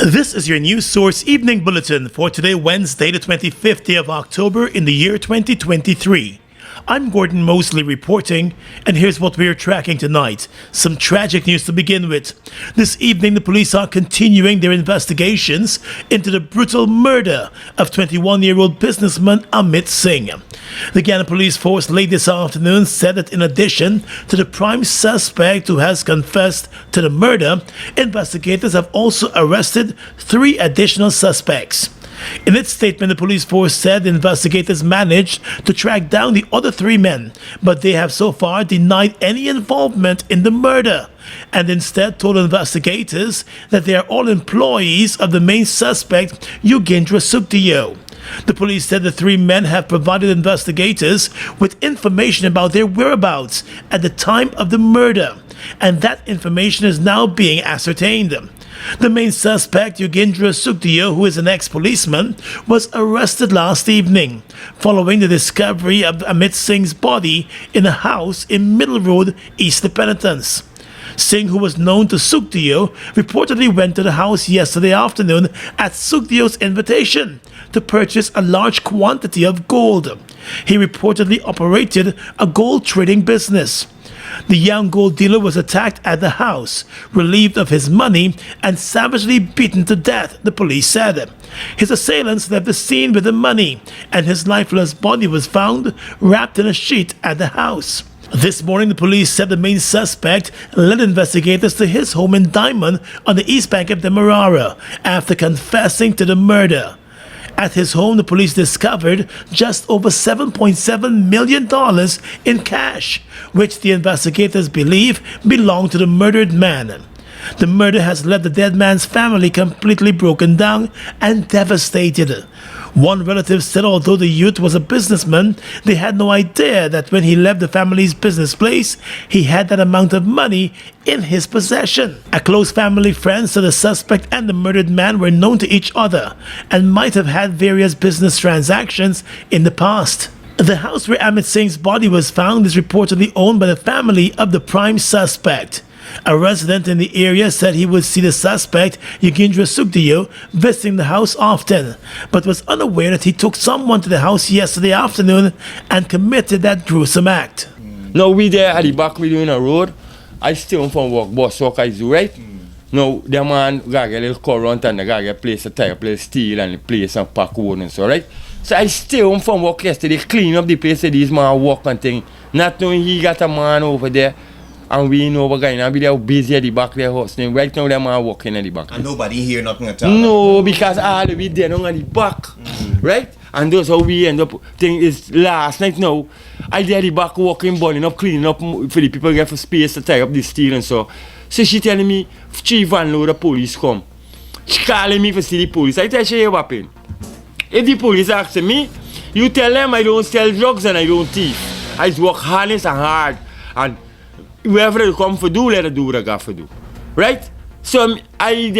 This is your News Source Evening Bulletin for today, Wednesday, the 25th day of October in the year 2023. I'm Gordon Mosley reporting, and here's what we're tracking tonight. Some tragic news to begin with. This evening, the police are continuing their investigations into the brutal murder of 21-year-old businessman Amit Singh. The Guyana police force late this afternoon said that in addition to the prime suspect who has confessed to the murder, investigators have also arrested 3 additional suspects. In its statement, the police force said the investigators managed to track down the other 3 men, but they have so far denied any involvement in the murder and instead told investigators that they are all employees of the main suspect, Yugindra Sukdiyo. The police said the 3 men have provided investigators with information about their whereabouts at the time of the murder, and that information is now being ascertained. The main suspect, Yugindra Sukdiyo, who is an ex-policeman, was arrested last evening following the discovery of Amit Singh's body in a house in Middle Road, East Penitence. Singh, who was known to Sukdiyo, reportedly went to the house yesterday afternoon at Sukdiyo's invitation to purchase a large quantity of gold. He reportedly operated a gold trading business. The young gold dealer was attacked at the house, relieved of his money, and savagely beaten to death, the police said. His assailants left the scene with the money, and his lifeless body was found wrapped in a sheet at the house. This morning, the police said the main suspect led investigators to his home in Diamond on the east bank of the Demerara after confessing to the murder. At his home, the police discovered just over $7.7 million in cash, which the investigators believe belonged to the murdered man. The murder has left the dead man's family completely broken down and devastated. One relative said although the youth was a businessman, they had no idea that when he left the family's business place, he had that amount of money in his possession. A close family friend said the suspect and the murdered man were known to each other and might have had various business transactions in the past. The house where Amit Singh's body was found is reportedly owned by the family of the prime suspect. A resident in the area said he would see the suspect, Yugindra Sukdiyo, visiting the house often, but was unaware that he took someone to the house yesterday afternoon and committed that gruesome act. Now we there at the back, we doing a road. I stay home from work, boss work I do, right? Now the man got a little current and the guy get place a tire, place steel and the place and pack wood and so, right? So I stay home from work yesterday, clean up the place that these man walk and thing, not knowing he got a man over there. And we know we're going to be there busy at the back of their house. Right now, them are walking at the back. And nobody hear nothing at all? No, because all we there now at the back. Right? And that's how we end up. Thing is, last night now, I did at the back walking, burning up, cleaning up for the people get for space to tie up the steel and so. So she telling me, 3 van load of police come. She calling me for see the police. I tell you what happened. If the police ask me, you tell them I don't sell drugs and I don't thief. I just work honest and hard. And whoever they come for do, let them do what they got for do. Right? So I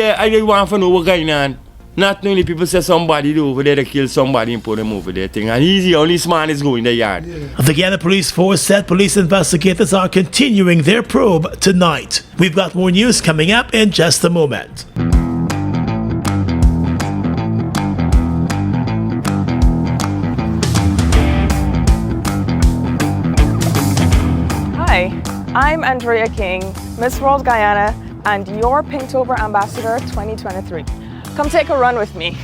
want to know what's going on. Not only people say somebody over there to kill somebody and put them over there thing. And he's the only man is going in the yard. The Guyana police force said police investigators are continuing their probe tonight. We've got more news coming up in just a moment. Hi. I'm Andrea King, Miss World Guyana, and your Pinktober Ambassador 2023. Come take a run with me.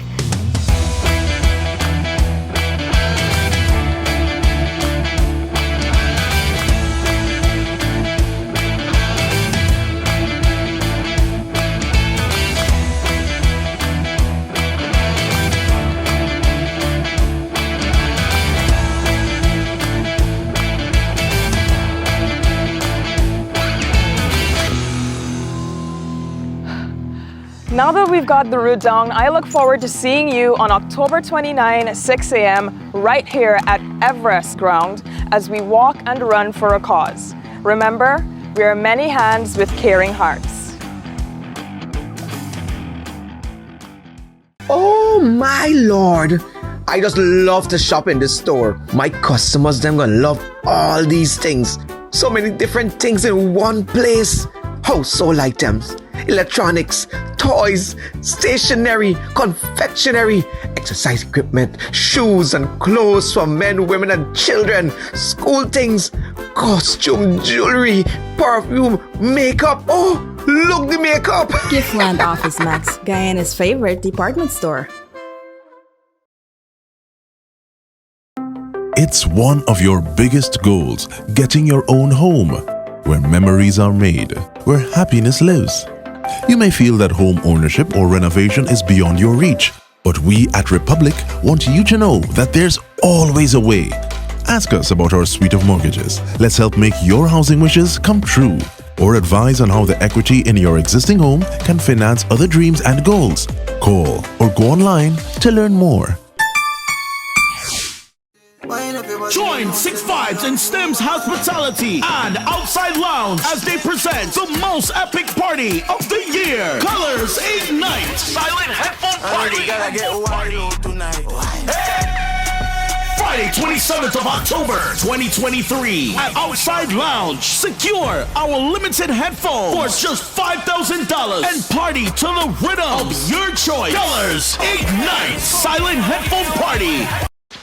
Now that we've got the route down, I look forward to seeing you on October 29, 6 a.m. right here at Everest Ground as we walk and run for a cause. Remember, we are many hands with caring hearts. Oh my lord! I just love to shop in this store. My customers, them gonna love all these things. So many different things in one place. Household items, electronics, toys, toys, stationery, confectionery, exercise equipment, shoes and clothes for men, women, and children, school things, costume, jewelry, perfume, makeup. Oh, look, the makeup! Giftland Office Max, Guyana's favorite department store. It's one of your biggest goals, getting your own home, where memories are made, where happiness lives. You may feel that home ownership or renovation is beyond your reach, but we at Republic want you to know that there's always a way. Ask us about our suite of mortgages. Let's help make your housing wishes come true. Or advise on how the equity in your existing home can finance other dreams and goals. Call or go online to learn more. Join Six Vibes and Stems Hospitality and Outside Lounge as they present the most epic party of the year. Colors Ignite. Silent Headphone Party. Friday, 27th of October, 2023 at Outside Lounge. Secure our limited headphones for just $5,000 and party to the rhythm of your choice. Colors Ignite. Silent Headphone Party.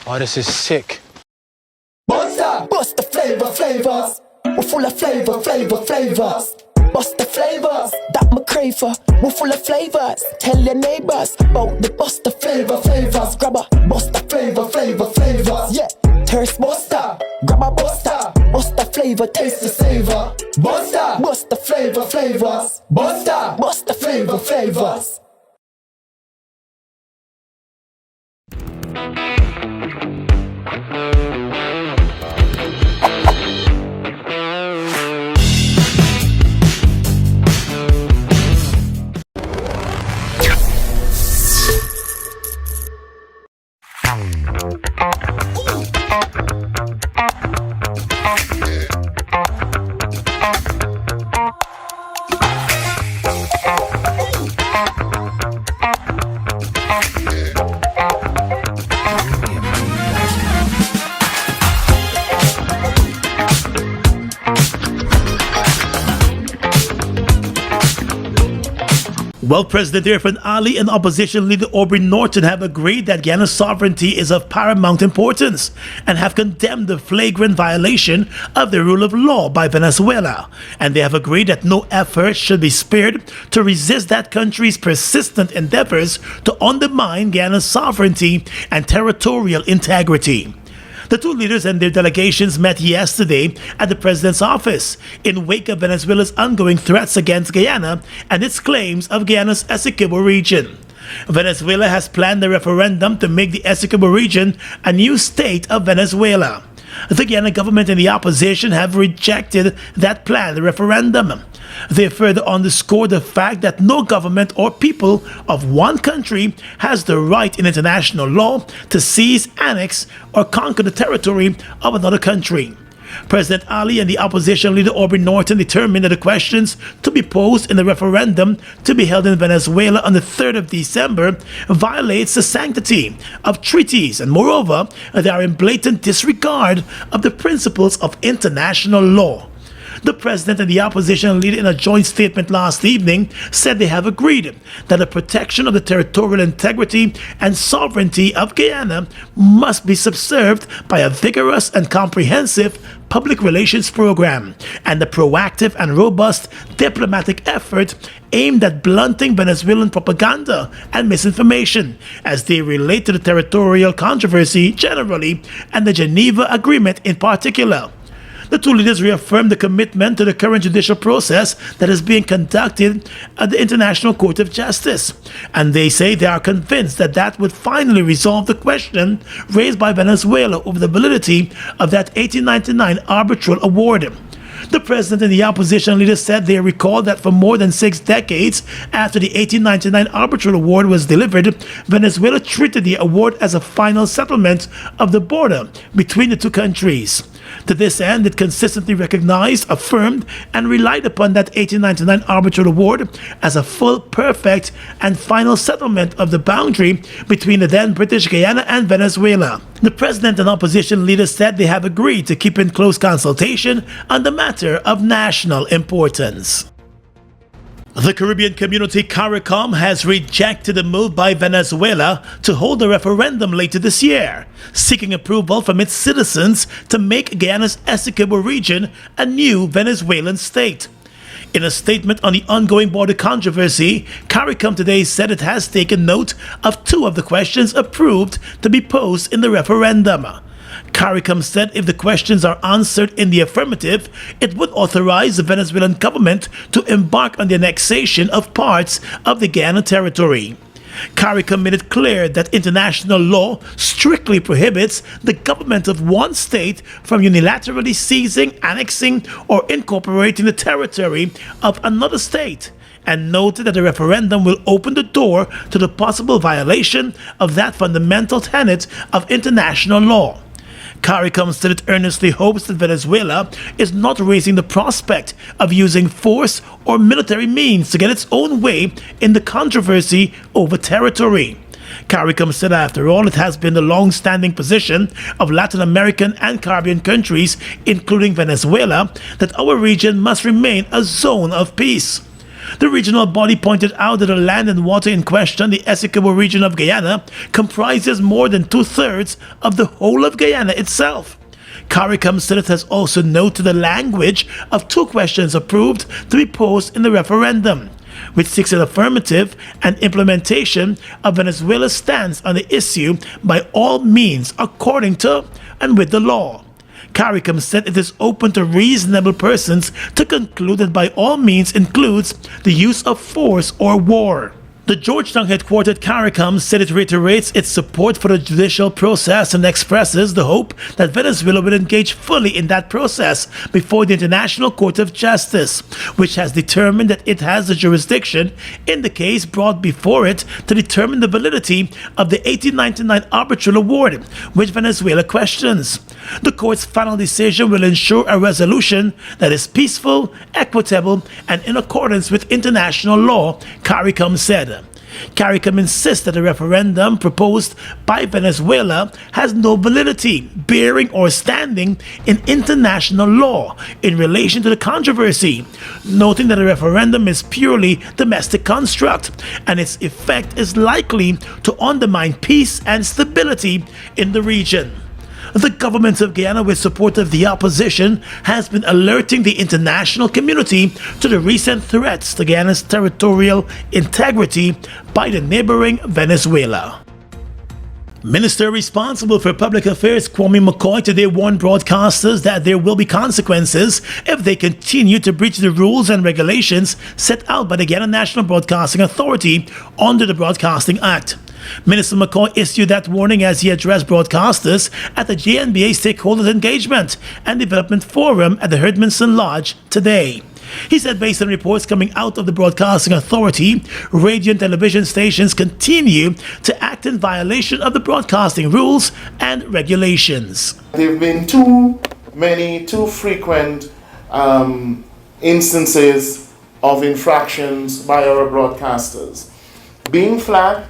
Oh, this is sick. Bust the flavors. We're full of flavors. Bust the flavors, that my crave for. We're full of flavors. Tell your neighbors about the bust the flavors. Grab a bust the flavors. Yeah, thirst buster. Grab a buster. Bust the flavor, taste the savor. Bust the flavors. Bust the flavors. Well, President Irfan Ali and opposition leader Aubrey Norton have agreed that Guyana's sovereignty is of paramount importance and have condemned the flagrant violation of the rule of law by Venezuela. And they have agreed that no effort should be spared to resist that country's persistent endeavors to undermine Guyana's sovereignty and territorial integrity. The two leaders and their delegations met yesterday at the president's office in wake of Venezuela's ongoing threats against Guyana and its claims of Guyana's Essequibo region. Venezuela has planned a referendum to make the Essequibo region a new state of Venezuela. The Guyana government and the opposition have rejected that planned referendum. They further underscore the fact that no government or people of one country has the right in international law to seize, annex, or conquer the territory of another country. President Ali and the opposition leader Aubrey Norton determined that the questions to be posed in the referendum to be held in Venezuela on the 3rd of December violates the sanctity of treaties, and moreover, they are in blatant disregard of the principles of international law. The president and the opposition leader in a joint statement last evening said they have agreed that the protection of the territorial integrity and sovereignty of Guyana must be subserved by a vigorous and comprehensive public relations program and a proactive and robust diplomatic effort aimed at blunting Venezuelan propaganda and misinformation as they relate to the territorial controversy generally and the Geneva Agreement in particular. The two leaders reaffirmed the commitment to the current judicial process that is being conducted at the International Court of Justice. And they say they are convinced that that would finally resolve the question raised by Venezuela over the validity of that 1899 arbitral award. The president and the opposition leader said they recall that for more than 6 decades after the 1899 arbitral award was delivered, Venezuela treated the award as a final settlement of the border between the two countries. To this end, it consistently recognized, affirmed, and relied upon that 1899 arbitral award as a full, perfect, and final settlement of the boundary between the then British Guyana and Venezuela. The president and opposition leaders said they have agreed to keep in close consultation on the matter of national importance. The Caribbean community CARICOM has rejected the move by Venezuela to hold a referendum later this year, seeking approval from its citizens to make Guyana's Essequibo region a new Venezuelan state. In a statement on the ongoing border controversy, CARICOM today said it has taken note of two of the questions approved to be posed in the referendum. CARICOM said if the questions are answered in the affirmative, it would authorize the Venezuelan government to embark on the annexation of parts of the Guyana territory. CARICOM made it clear that international law strictly prohibits the government of one state from unilaterally seizing, annexing, or incorporating the territory of another state, and noted that the referendum will open the door to the possible violation of that fundamental tenet of international law. CARICOM said it earnestly hopes that Venezuela is not raising the prospect of using force or military means to get its own way in the controversy over territory. CARICOM said after all, it has been the long-standing position of Latin American and Caribbean countries, including Venezuela, that our region must remain a zone of peace. The regional body pointed out that the land and water in question, the Essequibo region of Guyana, comprises more than 2/3 of the whole of Guyana itself. CARICOM said it has also noted the language of two questions approved to be posed in the referendum, which seeks an affirmative and implementation of Venezuela's stance on the issue by all means according to and with the law. CARICOM said it is open to reasonable persons to conclude that by all means includes the use of force or war. The Georgetown headquartered CARICOM said it reiterates its support for the judicial process and expresses the hope that Venezuela will engage fully in that process before the International Court of Justice, which has determined that it has the jurisdiction in the case brought before it to determine the validity of the 1899 arbitral award, which Venezuela questions. The court's final decision will ensure a resolution that is peaceful, equitable, and in accordance with international law, CARICOM said. CARICOM insists that the referendum proposed by Venezuela has no validity, bearing, or standing in international law in relation to the controversy, noting that a referendum is purely domestic construct and its effect is likely to undermine peace and stability in the region. The government of Guyana, with support of the opposition, has been alerting the international community to the recent threats to Guyana's territorial integrity by the neighboring Venezuela. Minister responsible for public affairs Kwame McCoy today warned broadcasters that there will be consequences if they continue to breach the rules and regulations set out by the Guyana National Broadcasting Authority under the Broadcasting Act. Minister McCoy issued that warning as he addressed broadcasters at the GNBA Stakeholders Engagement and Development Forum at the Herdmanson Lodge today. He said based on reports coming out of the Broadcasting Authority, radio and television stations continue to act in violation of the broadcasting rules and regulations. There have been too frequent instances of infractions by our broadcasters being flagged,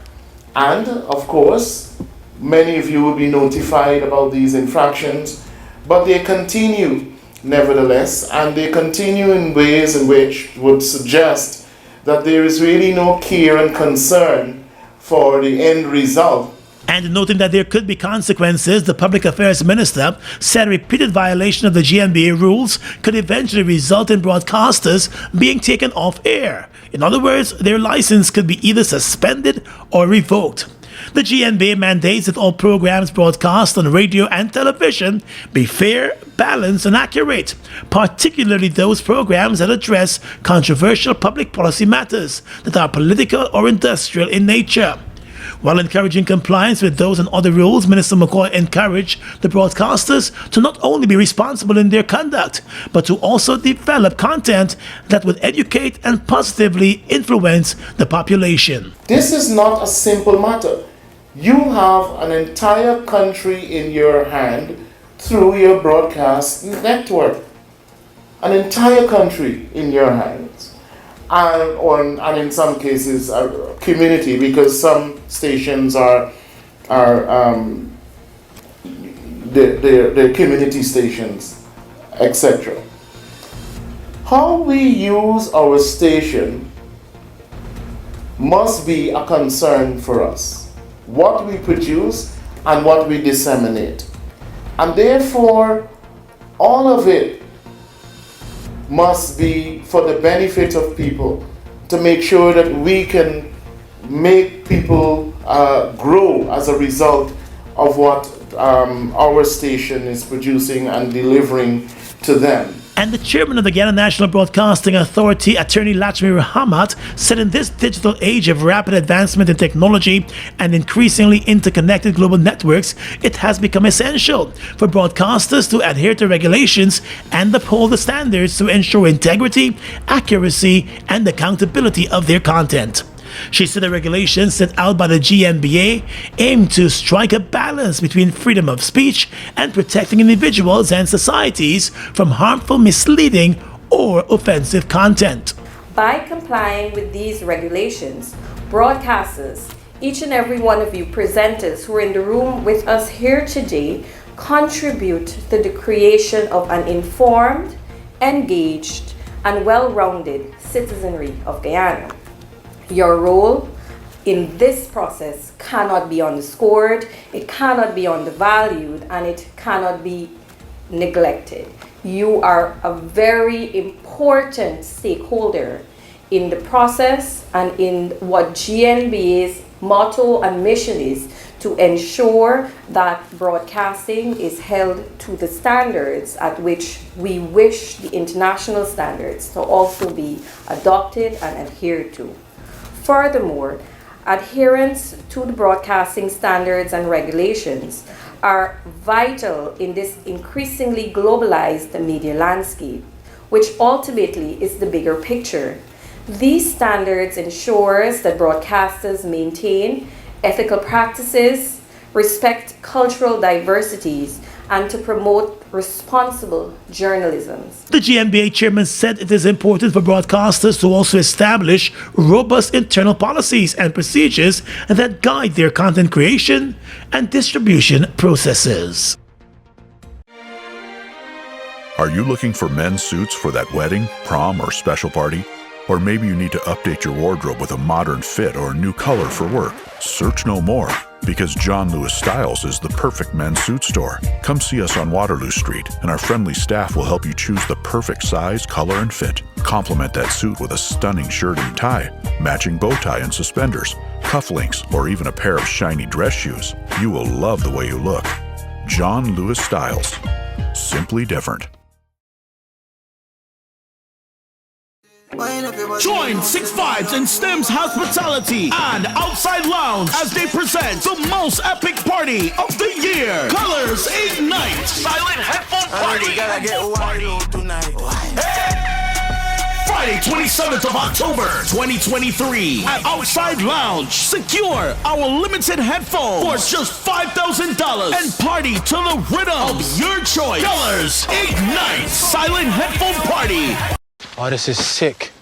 and of course many of you will be notified about these infractions, but they continue nevertheless, and they continue in ways in which would suggest that there is really no care and concern for the end result. And noting that there could be consequences, the Public Affairs Minister said repeated violation of the GNBA rules could eventually result in broadcasters being taken off air. In other words, their license could be either suspended or revoked. The GNBA mandates that all programs broadcast on radio and television be fair, balanced, and accurate, particularly those programs that address controversial public policy matters that are political or industrial in nature. While encouraging compliance with those and other rules, Minister McCoy encouraged the broadcasters to not only be responsible in their conduct, but to also develop content that would educate and positively influence the population. This is not a simple matter. You have an entire country in your hand through your broadcast network. An entire country in your hands. And in some cases a community, because some stations are the community stations, etc. How we use our station must be a concern for us. What we produce and what we disseminate. And therefore, all of it must be for the benefit of people, to make sure that we can make people grow as a result of what our station is producing and delivering to them. And the chairman of the Guyana National Broadcasting Authority, Attorney Lachmi Rahamat, said in this digital age of rapid advancement in technology and increasingly interconnected global networks, it has become essential for broadcasters to adhere to regulations and uphold the standards to ensure integrity, accuracy, and accountability of their content. She said the regulations set out by the GNBA aim to strike a balance between freedom of speech and protecting individuals and societies from harmful, misleading, or offensive content. By complying with these regulations, broadcasters, each and every one of you presenters who are in the room with us here today, contribute to the creation of an informed, engaged, and well-rounded citizenry of Guyana. Your role in this process cannot be underscored, it cannot be undervalued, and it cannot be neglected. You are a very important stakeholder in the process and in what GNBA's motto and mission is, to ensure that broadcasting is held to the standards at which we wish the international standards to also be adopted and adhered to. Furthermore, adherence to the broadcasting standards and regulations are vital in this increasingly globalized media landscape, which ultimately is the bigger picture. These standards ensures that broadcasters maintain ethical practices, respect cultural diversities, and to promote responsible journalism. The GNBA chairman said it is important for broadcasters to also establish robust internal policies and procedures that guide their content creation and distribution processes. Are you looking for men's suits for that wedding, prom, or special party? Or maybe you need to update your wardrobe with a modern fit or a new color for work. Search no more, because John Lewis Styles is the perfect men's suit store. Come see us on Waterloo Street, and our friendly staff will help you choose the perfect size, color, and fit. Complement that suit with a stunning shirt and tie, matching bow tie and suspenders, cufflinks, or even a pair of shiny dress shoes. You will love the way you look. John Lewis Styles. Simply different. Join Six Vibes and Stems Hospitality and Outside Lounge as they present the most epic party of the year. Colors Ignite. Silent Headphone Party. Friday, 27th of October, 2023 at Outside Lounge. Secure our limited headphones for just $5,000 and party to the rhythm of your choice. Colors Ignite. Silent Headphone Party. Oh, this is sick.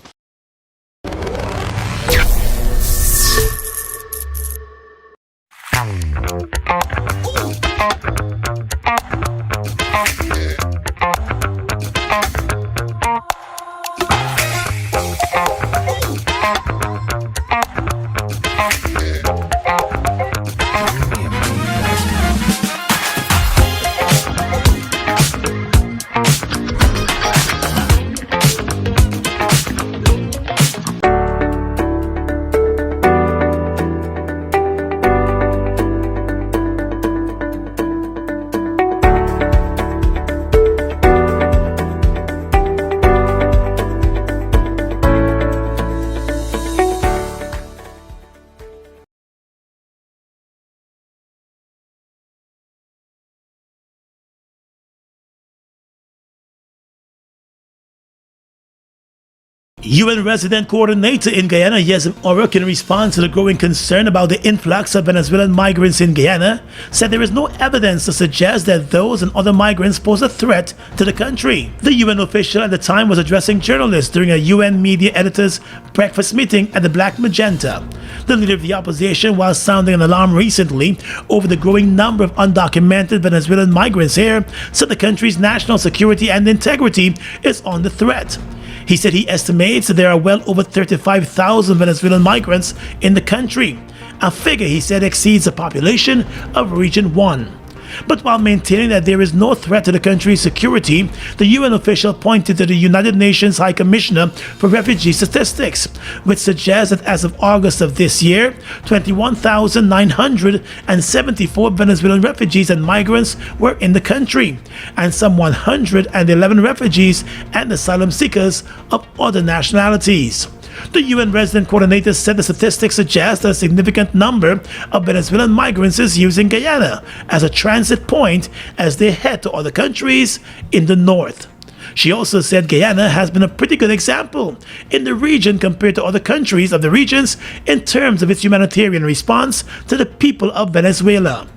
UN Resident Coordinator in Guyana, Yezim Oruk, in response to the growing concern about the influx of Venezuelan migrants in Guyana, said there is no evidence to suggest that those and other migrants pose a threat to the country. The UN official at the time was addressing journalists during a UN media editors' breakfast meeting at the Black Magenta. The leader of the opposition, while sounding an alarm recently over the growing number of undocumented Venezuelan migrants here, said the country's national security and integrity is under threat. He said he estimates that there are well over 35,000 Venezuelan migrants in the country, a figure he said exceeds the population of Region 1. But while maintaining that there is no threat to the country's security, the UN official pointed to the United Nations High Commissioner for Refugee Statistics, which suggests that as of August of this year, 21,974 Venezuelan refugees and migrants were in the country, and some 111 refugees and asylum seekers of other nationalities. The UN resident coordinator said the statistics suggest that a significant number of Venezuelan migrants is using Guyana as a transit point as they head to other countries in the north. She also said Guyana has been a pretty good example in the region compared to other countries of the regions in terms of its humanitarian response to the people of Venezuela.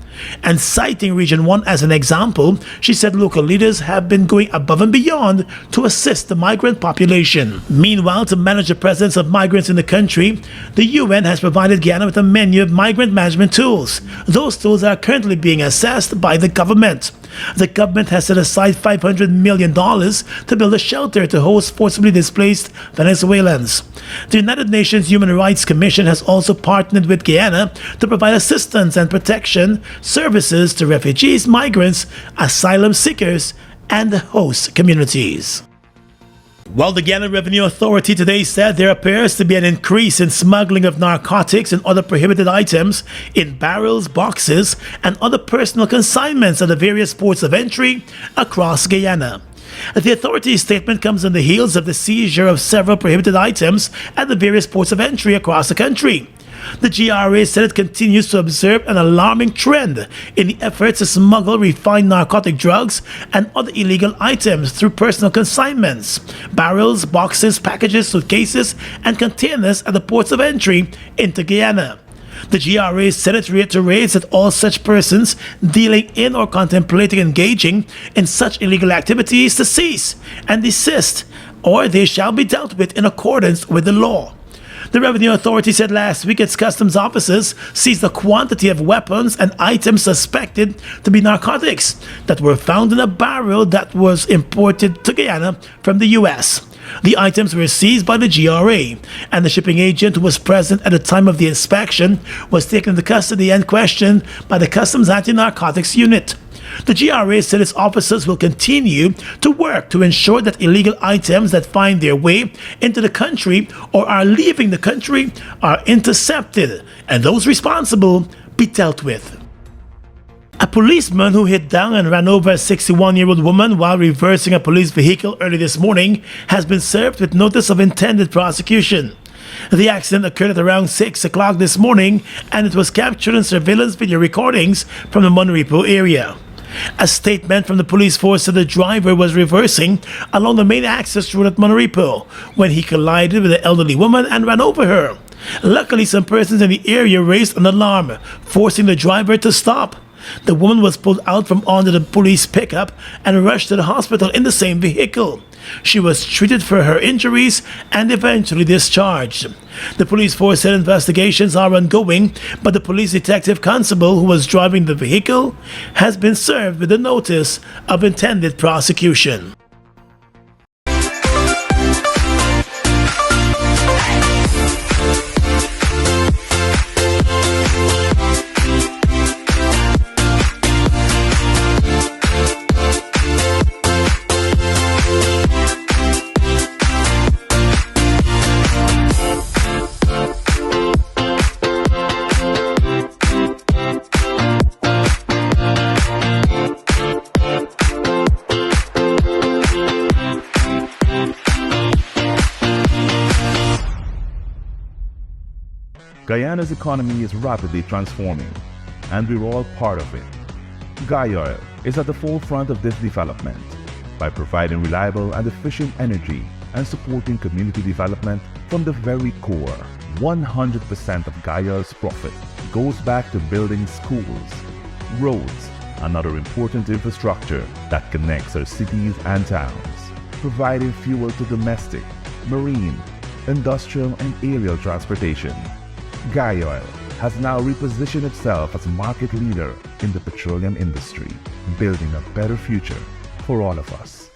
And citing Region 1 as an example, she said local leaders have been going above and beyond to assist the migrant population. Meanwhile, to manage the presence of migrants in the country, the UN has provided Guyana with a menu of migrant management tools. Those tools are currently being assessed by the government. The government has set aside $500 million to build a shelter to host forcibly displaced Venezuelans. The United Nations Human Rights Commission has also partnered with Guyana to provide assistance and protection services to refugees, migrants, asylum seekers, and the host communities. Well, the Guyana Revenue Authority today said there appears to be an increase in smuggling of narcotics and other prohibited items in barrels, boxes, and other personal consignments at the various ports of entry across Guyana. The authority's statement comes on the heels of the seizure of several prohibited items at the various ports of entry across the country. The GRA said it continues to observe an alarming trend in the efforts to smuggle refined narcotic drugs and other illegal items through personal consignments, barrels, boxes, packages, suitcases, and containers at the ports of entry into Guyana. The GRA said it reiterates that all such persons dealing in or contemplating engaging in such illegal activities to cease and desist, or they shall be dealt with in accordance with the law. The Revenue Authority said last week its customs officers seized a quantity of weapons and items suspected to be narcotics that were found in a barrel that was imported to Guyana from the US. The items were seized by the GRA, and the shipping agent who was present at the time of the inspection was taken into custody and questioned by the Customs Anti-Narcotics Unit. The GRA said its officers will continue to work to ensure that illegal items that find their way into the country or are leaving the country are intercepted and those responsible be dealt with. A policeman who hit down and ran over a 61-year-old woman while reversing a police vehicle early this morning has been served with notice of intended prosecution. The accident occurred at around 6 o'clock this morning, and it was captured in surveillance video recordings from the Monrepo area. A statement from the police force said the driver was reversing along the main access road at Monrepo when he collided with an elderly woman and ran over her. Luckily, some persons in the area raised an alarm, forcing the driver to stop. The woman was pulled out from under the police pickup and rushed to the hospital in the same vehicle. She was treated for her injuries and eventually discharged. The police force said investigations are ongoing, but the police detective constable who was driving the vehicle has been served with a notice of intended prosecution. Guyana's economy is rapidly transforming, and we're all part of it. Guyoil is at the forefront of this development by providing reliable and efficient energy and supporting community development from the very core. 100% of Guyoil's profit goes back to building schools, roads, and other important infrastructure that connects our cities and towns, providing fuel to domestic, marine, industrial, and aerial transportation. Guyoil has now repositioned itself as a market leader in the petroleum industry, building a better future for all of us.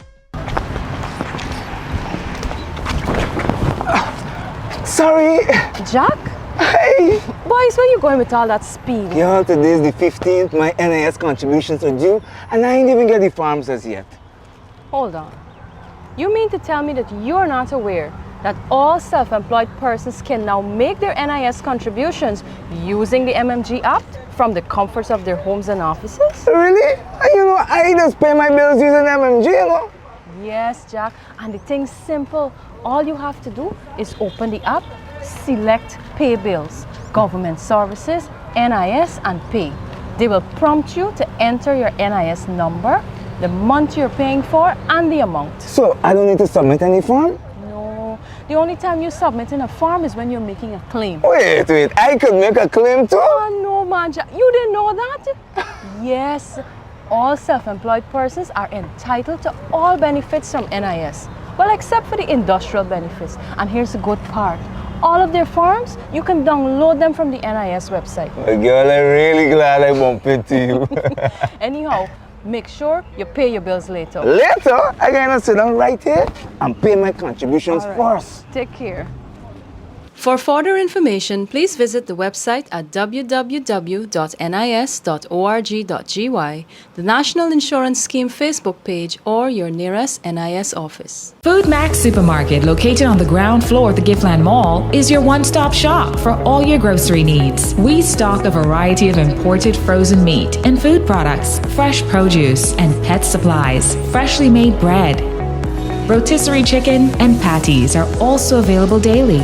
sorry. Jack? Hey. Boys, where you going with all that speed? Yo, today's the 15th. My NIS contributions are due, and I ain't even get the forms as yet. Hold on. You mean to tell me that you're not aware that all self-employed persons can now make their NIS contributions using the MMG app from the comforts of their homes and offices? Really? You know, I just pay my bills using MMG, you know? Yes, Jack. And the thing's simple. All you have to do is open the app, select Pay Bills, Government Services, NIS, and Pay. They will prompt you to enter your NIS number, the month you're paying for, and the amount. So I don't need to submit any form? No. The only time you submit in a form is when you're making a claim. Wait. I could make a claim too? Oh, no, man. You didn't know that? Yes. All self-employed persons are entitled to all benefits from NIS. Well, except for the industrial benefits. And here's the good part. All of their forms, you can download them from the NIS website. Well, girl, I'm really glad I bumped into you. Anyhow, make sure you pay your bills later. Later? I gotta sit down right here and pay my contributions first. Take care. For further information, please visit the website at www.nis.org.gy, the National Insurance Scheme Facebook page, or your nearest NIS office. Food Max Supermarket, located on the ground floor of the Giftland Mall, is your one-stop shop for all your grocery needs. We stock a variety of imported frozen meat and food products, fresh produce, and pet supplies, freshly made bread. Rotisserie chicken and patties are also available daily.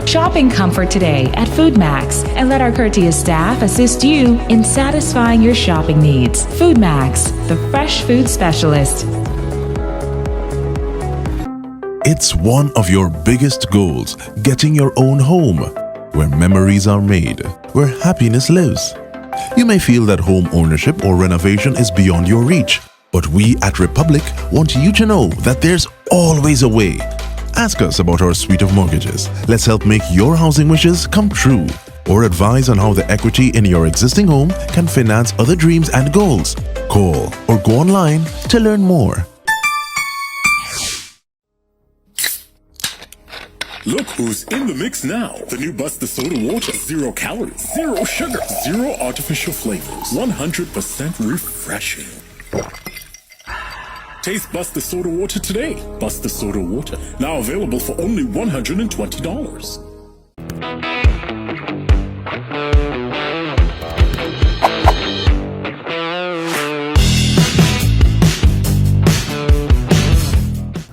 Shop in comfort today at Food Max and let our courteous staff assist you in satisfying your shopping needs. Food Max, the fresh food specialist. It's one of your biggest goals, getting your own home, where memories are made, where happiness lives. You may feel that home ownership or renovation is beyond your reach, but we at Republic want you to know that there's always a way. Ask us about our suite of mortgages. Let's help make your housing wishes come true. Or advise on how the equity in your existing home can finance other dreams and goals. Call or go online to learn more. Look who's in the mix now. The new Buster Soda Water. 0 calories, 0 sugar, 0 artificial flavors. 100% refreshing. Taste Buster Soda Water today. Buster Soda Water. Now available for only $120.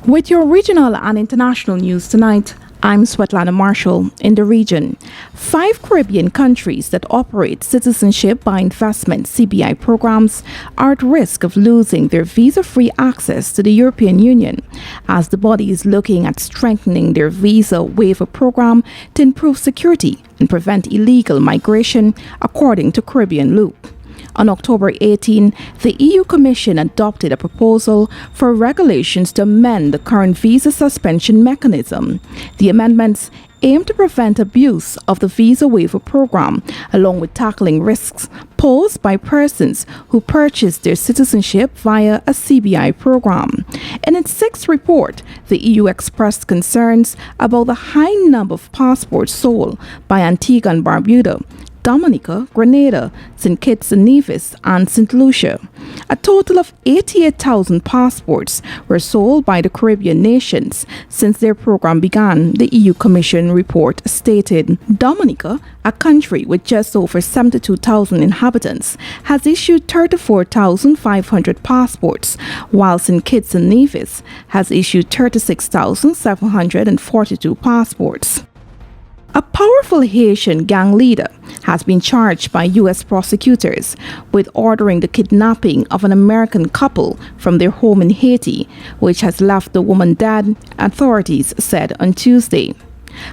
With your regional and international news tonight, I'm Svetlana Marshall. In the region, 5 Caribbean countries that operate citizenship by investment (CBI) programs are at risk of losing their visa-free access to the European Union, as the body is looking at strengthening their visa waiver program to improve security and prevent illegal migration, according to Caribbean Loop. On October 18, the EU Commission adopted a proposal for regulations to amend the current visa suspension mechanism. The amendments aim to prevent abuse of the visa waiver program, along with tackling risks posed by persons who purchase their citizenship via a CBI program. In its 6th report, the EU expressed concerns about the high number of passports sold by Antigua and Barbuda, Dominica, Grenada, St. Kitts and Nevis, and St. Lucia. A total of 88,000 passports were sold by the Caribbean nations since their program began, the EU Commission report stated. Dominica, a country with just over 72,000 inhabitants, has issued 34,500 passports, while St. Kitts and Nevis has issued 36,742 passports. A powerful Haitian gang leader has been charged by U.S. prosecutors with ordering the kidnapping of an American couple from their home in Haiti, which has left the woman dead, authorities said on Tuesday.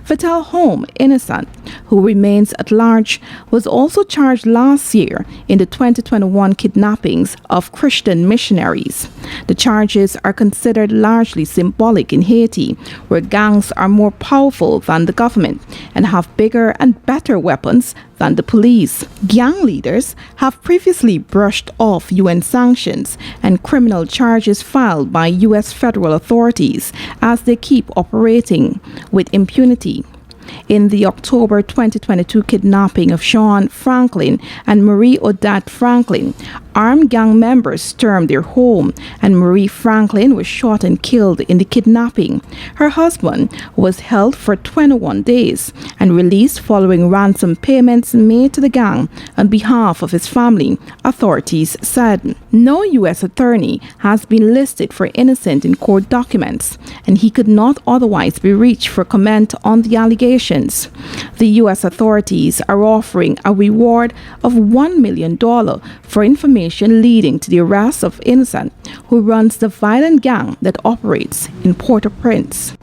Vital Home Innocent, who remains at large, was also charged last year in the 2021 kidnappings of Christian missionaries. The charges are considered largely symbolic in Haiti, where gangs are more powerful than the government and have bigger and better weapons than the police. Gang leaders have previously brushed off UN sanctions and criminal charges filed by U.S. federal authorities as they keep operating with impunity. In the October 2022 kidnapping of Sean Franklin and Marie Odette Franklin, armed gang members stormed their home and Marie Franklin was shot and killed in the kidnapping. Her husband was held for 21 days and released following ransom payments made to the gang on behalf of his family, authorities said. No U.S. attorney has been listed for innocent in court documents, and he could not otherwise be reached for comment on the allegations. The U.S. authorities are offering a reward of $1 million for information leading to the arrest of Innocent, who runs the violent gang that operates in Port-au-Prince.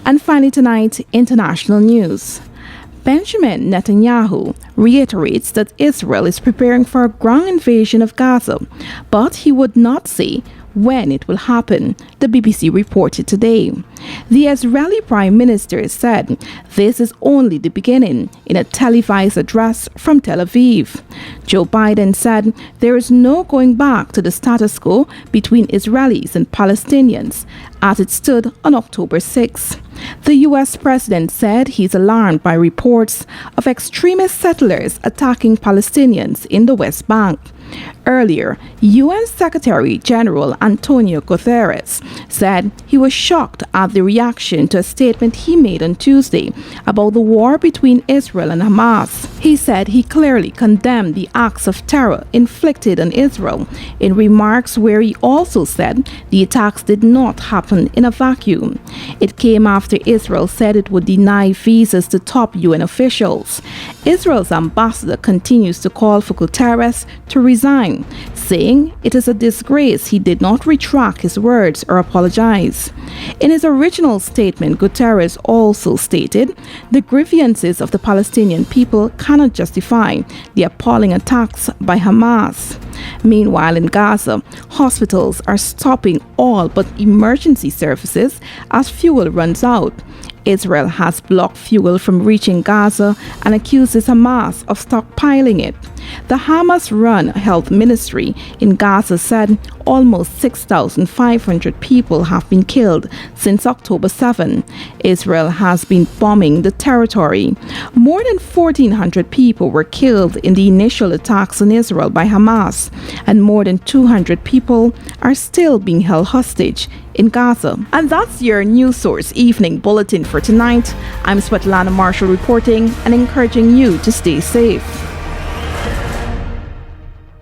And finally tonight, international news. Benjamin Netanyahu reiterates that Israel is preparing for a ground invasion of Gaza, but he would not say when it will happen, the BBC reported today. The Israeli Prime Minister said this is only the beginning in a televised address from Tel Aviv. Joe Biden said there is no going back to the status quo between Israelis and Palestinians as it stood on October 6. The U.S. president said he's alarmed by reports of extremist settlers attacking Palestinians in the West Bank. Earlier, UN Secretary General Antonio Guterres said he was shocked at the reaction to a statement he made on Tuesday about the war between Israel and Hamas. He said he clearly condemned the acts of terror inflicted on Israel in remarks where he also said the attacks did not happen in a vacuum. It came after Israel said it would deny visas to top UN officials. Israel's ambassador continues to call for Guterres to resign, saying it is a disgrace he did not retract his words or apologize. In his original statement, Guterres also stated the grievances of the Palestinian people cannot justify the appalling attacks by Hamas. Meanwhile, in Gaza, hospitals are stopping all but emergency services as fuel runs out. Israel has blocked fuel from reaching Gaza and accuses Hamas of stockpiling it. The Hamas-run health ministry in Gaza said almost 6,500 people have been killed since October 7. Israel has been bombing the territory. More than 1,400 people were killed in the initial attacks on Israel by Hamas, and more than 200 people are still being held hostage in Gaza. And that's your News Source Evening Bulletin for tonight. I'm Svetlana Marshall reporting and encouraging you to stay safe.